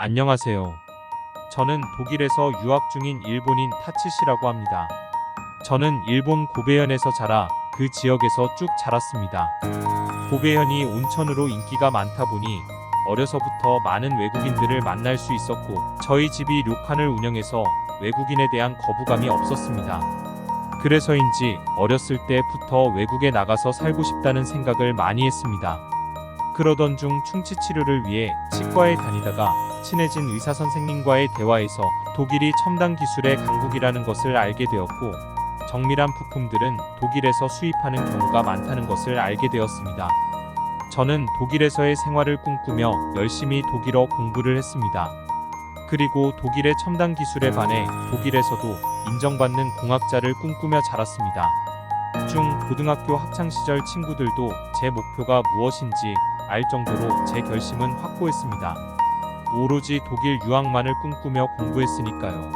안녕하세요. 저는 독일에서 유학 중인 일본인 타츠시라고 합니다. 저는 일본 고베현에서 자라 그 지역에서 쭉 자랐습니다. 고베현이 온천으로 인기가 많다 보니 어려서부터 많은 외국인들을 만날 수 있었고 저희 집이 료칸을 운영해서 외국인에 대한 거부감이 없었습니다. 그래서인지 어렸을 때부터 외국에 나가서 살고 싶다는 생각을 많이 했습니다. 그러던 중 충치 치료를 위해 치과에 다니다가 친해진 의사 선생님과의 대화에서 독일이 첨단 기술의 강국이라는 것을 알게 되었고 정밀한 부품들은 독일에서 수입하는 경우가 많다는 것을 알게 되었습니다. 저는 독일에서의 생활을 꿈꾸며 열심히 독일어 공부를 했습니다. 그리고 독일의 첨단 기술에 반해 독일에서도 인정받는 공학자를 꿈꾸며 자랐습니다. 고등학교 학창시절 친구들도 제 목표가 무엇인지 알 정도로 제 결심은 확고했습니다. 오로지 독일 유학만을 꿈꾸며 공부했으니까요.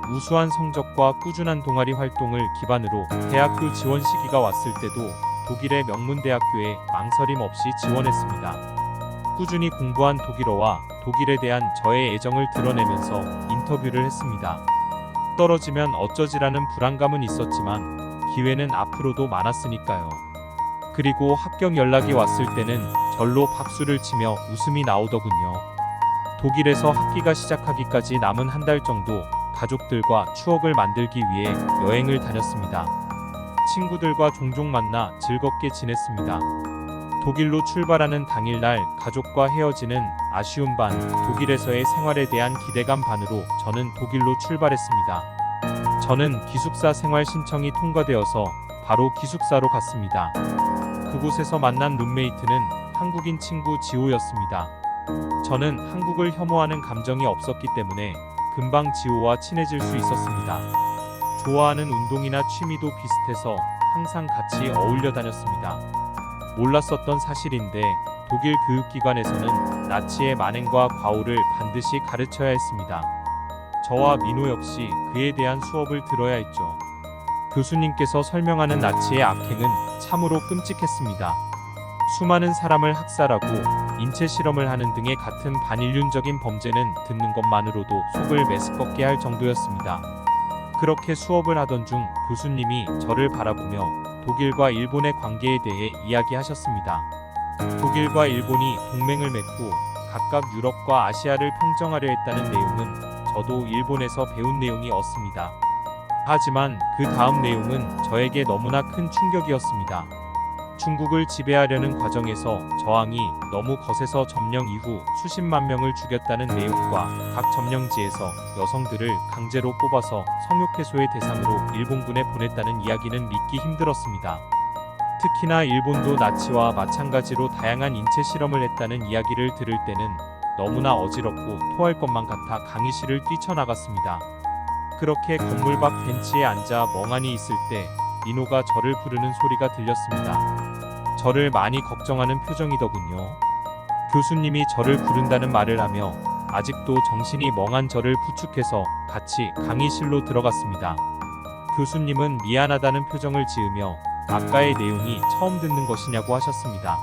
우수한 성적과 꾸준한 동아리 활동을 기반으로 대학교 지원 시기가 왔을 때도 독일의 명문대학교에 망설임 없이 지원했습니다. 꾸준히 공부한 독일어와 독일에 대한 저의 애정을 드러내면서 인터뷰를 했습니다. 떨어지면 어쩌지라는 불안감은 있었지만 기회는 앞으로도 많았으니까요. 그리고 합격 연락이 왔을 때는 절로 박수를 치며 웃음이 나오더군요. 독일에서 학기가 시작하기까지 남은 한 달 정도 가족들과 추억을 만들기 위해 여행을 다녔습니다. 친구들과 종종 만나 즐겁게 지냈습니다. 독일로 출발하는 당일날 가족과 헤어지는 아쉬움 반, 독일에서의 생활에 대한 기대감 반으로 저는 독일로 출발했습니다. 저는 기숙사 생활 신청이 통과되어서 바로 기숙사로 갔습니다. 그곳에서 만난 룸메이트는 한국인 친구 지호였습니다. 저는 한국을 혐오하는 감정이 없었기 때문에 금방 지호와 친해질 수 있었습니다. 좋아하는 운동이나 취미도 비슷해서 항상 같이 어울려 다녔습니다. 몰랐었던 사실인데 독일 교육기관에서는 나치의 만행과 과오를 반드시 가르쳐야 했습니다. 저와 민호 역시 그에 대한 수업을 들어야 했죠. 교수님께서 설명하는 나치의 악행은 참으로 끔찍했습니다. 수많은 사람을 학살하고 인체 실험을 하는 등의 같은 반인륜적인 범죄는 듣는 것만으로도 속을 메스껍게 할 정도였습니다. 그렇게 수업을 하던 중 교수님이 저를 바라보며 독일과 일본의 관계에 대해 이야기하셨습니다. 독일과 일본이 동맹을 맺고 각각 유럽과 아시아를 평정하려 했다는 내용은 저도 일본에서 배운 내용이었습니다. 하지만 그 다음 내용은 저에게 너무나 큰 충격이었습니다. 중국을 지배하려는 과정에서 저항이 너무 거세서 점령 이후 수십만 명을 죽였다는 내용과 각 점령지에서 여성들을 강제로 뽑아서 성욕해소의 대상으로 일본군에 보냈다는 이야기는 믿기 힘들었습니다. 특히나 일본도 나치와 마찬가지로 다양한 인체 실험을 했다는 이야기를 들을 때는 너무나 어지럽고 토할 것만 같아 강의실을 뛰쳐나갔습니다. 그렇게 건물 밖 벤치에 앉아 멍하니 있을 때 민호가 저를 부르는 소리가 들렸습니다. 저를 많이 걱정하는 표정이더군요. 교수님이 저를 부른다는 말을 하며 아직도 정신이 멍한 저를 부축해서 같이 강의실로 들어갔습니다. 교수님은 미안하다는 표정을 지으며 아까의 내용이 처음 듣는 것이냐고 하셨습니다.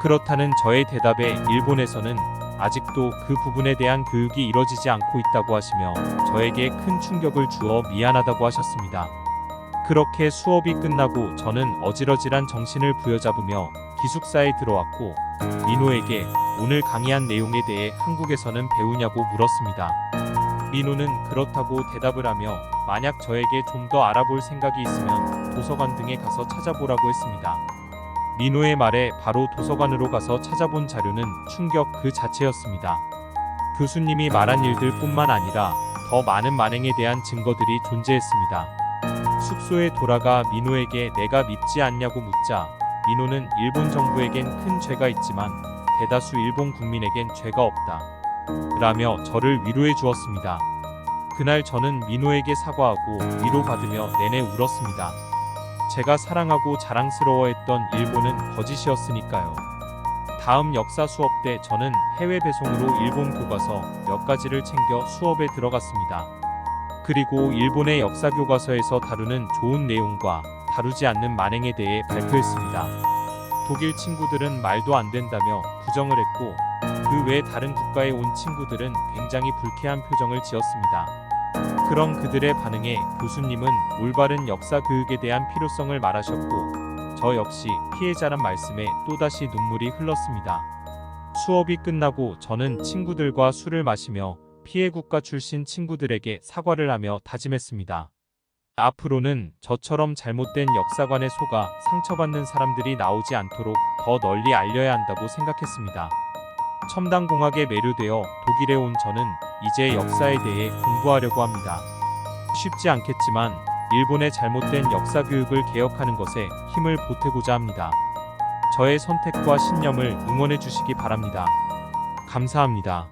그렇다는 저의 대답에 일본에서는 아직도 그 부분에 대한 교육이 이뤄지지 않고 있다고 하시며 저에게 큰 충격을 주어 미안하다고 하셨습니다. 그렇게 수업이 끝나고 저는 어지러질한 정신을 부여잡으며 기숙사에 들어왔고 민호에게 오늘 강의한 내용에 대해 한국에서는 배우냐고 물었습니다. 민호는 그렇다고 대답을 하며 만약 저에게 좀 더 알아볼 생각이 있으면 도서관 등에 가서 찾아보라고 했습니다. 민호의 말에 바로 도서관으로 가서 찾아본 자료는 충격 그 자체였습니다. 교수님이 말한 일들 뿐만 아니라 더 많은 만행에 대한 증거들이 존재했습니다. 숙소에 돌아가 민호에게 내가 밉지 않냐고 묻자 민호는 일본 정부에겐 큰 죄가 있지만 대다수 일본 국민에겐 죄가 없다 라며 저를 위로해 주었습니다. 그날 저는 민호에게 사과하고 위로받으며 내내 울었습니다. 제가 사랑하고 자랑스러워했던 일본은 거짓이었으니까요. 다음 역사 수업 때 저는 해외 배송으로 일본 교과서 몇 가지를 챙겨 수업에 들어갔습니다. 그리고 일본의 역사 교과서에서 다루는 좋은 내용과 다루지 않는 만행에 대해 발표했습니다. 독일 친구들은 말도 안 된다며 부정을 했고 그 외 다른 국가에 온 친구들은 굉장히 불쾌한 표정을 지었습니다. 그런 그들의 반응에 교수님은 올바른 역사 교육에 대한 필요성을 말하셨고 저 역시 피해자란 말씀에 또다시 눈물이 흘렀습니다. 수업이 끝나고 저는 친구들과 술을 마시며 피해 국가 출신 친구들에게 사과를 하며 다짐했습니다. 앞으로는 저처럼 잘못된 역사관에 속아 상처받는 사람들이 나오지 않도록 더 널리 알려야 한다고 생각했습니다. 첨단공학에 매료되어 독일에 온 저는 이제 역사에 대해 공부하려고 합니다. 쉽지 않겠지만 일본의 잘못된 역사 교육을 개혁하는 것에 힘을 보태고자 합니다. 저의 선택과 신념을 응원해 주시기 바랍니다. 감사합니다.